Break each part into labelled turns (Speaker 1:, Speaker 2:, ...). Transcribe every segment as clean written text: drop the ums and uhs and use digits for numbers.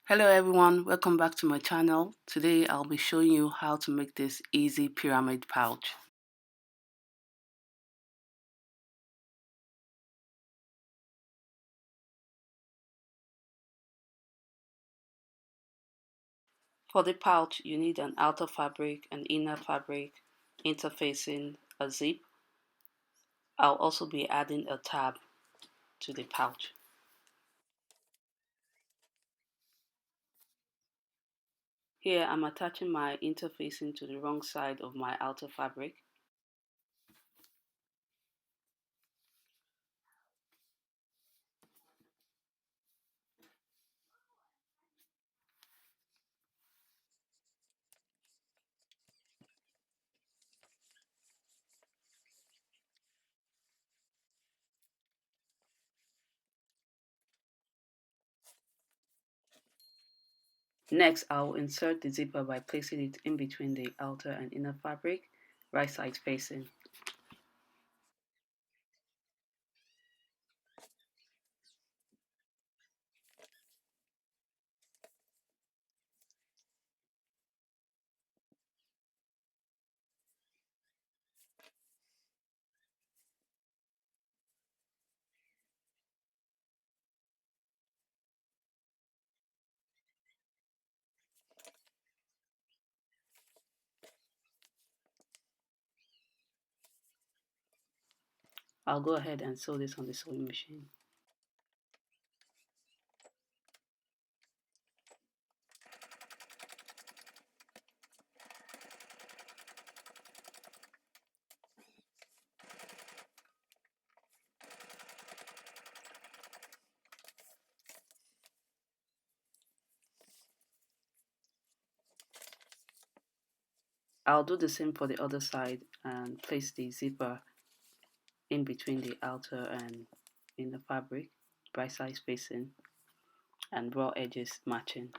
Speaker 1: Hello everyone, welcome back to my channel. Today I'll be showing you how to make this easy pyramid pouch. For the pouch, you need an outer fabric, an inner fabric, interfacing, a zip. I'll also be adding a tab to the pouch. Here I'm attaching my interfacing to the wrong side of my outer fabric. Next, I'll insert the zipper by placing it in between the outer and inner fabric, right side facing. I'll go ahead and sew this on the sewing machine. I'll do the same for the other side and place the zipper in between the outer and inner fabric, right side facing, and raw edges matching.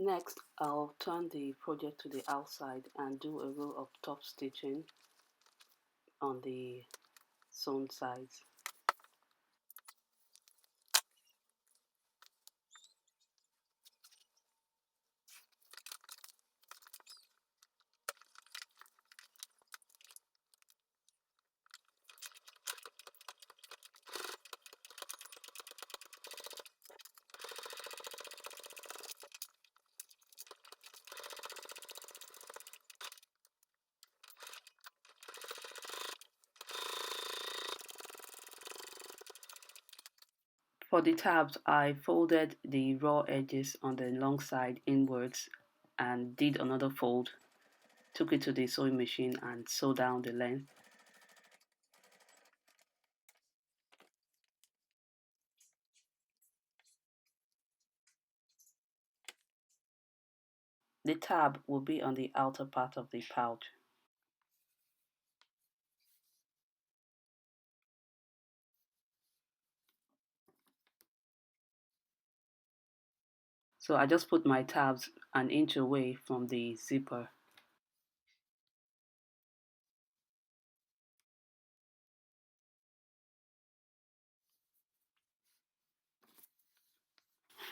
Speaker 1: Next, I'll turn the project to the outside and do a row of top stitching on the sewn sides. For the tabs, I folded the raw edges on the long side inwards and did another fold, took it to the sewing machine and sewed down the length. The tab will be on the outer part of the pouch. So I just put my tabs an inch away from the zipper.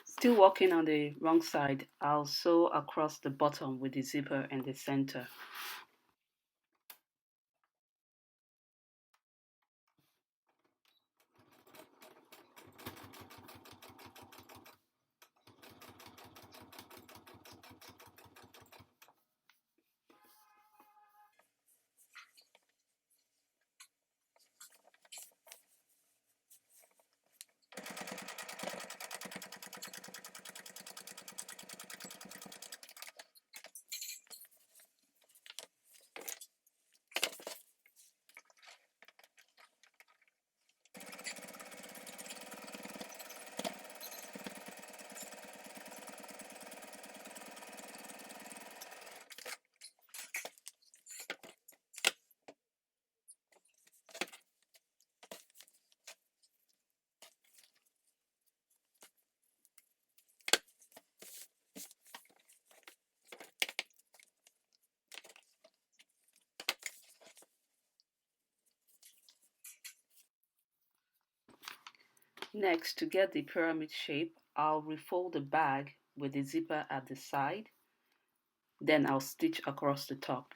Speaker 1: Still working on the wrong side, I'll sew across the bottom with the zipper in the center. Next, to get the pyramid shape, I'll refold the bag with the zipper at the side, then I'll stitch across the top.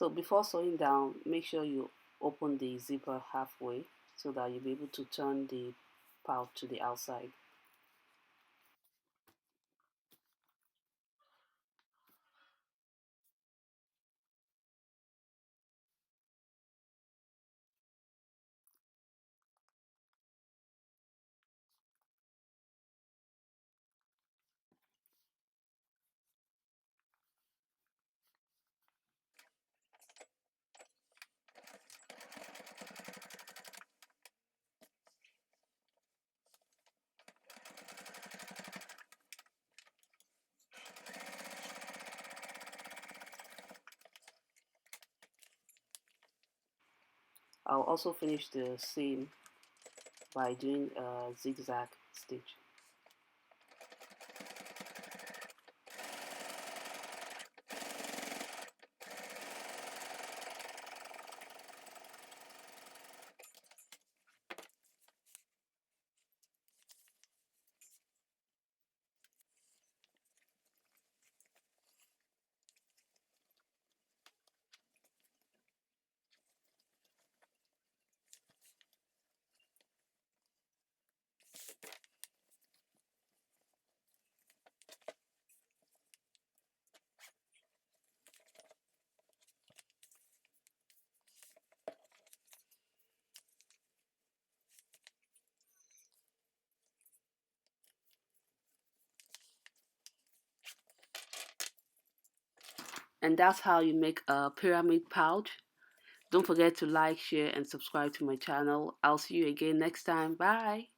Speaker 1: So before sewing down, make sure you open the zipper halfway so that you'll be able to turn the pouch to the outside. I'll also finish the seam by doing a zigzag stitch. And that's how you make a pyramid pouch. Don't forget to like, share, and subscribe to my channel. I'll see you again next time. Bye.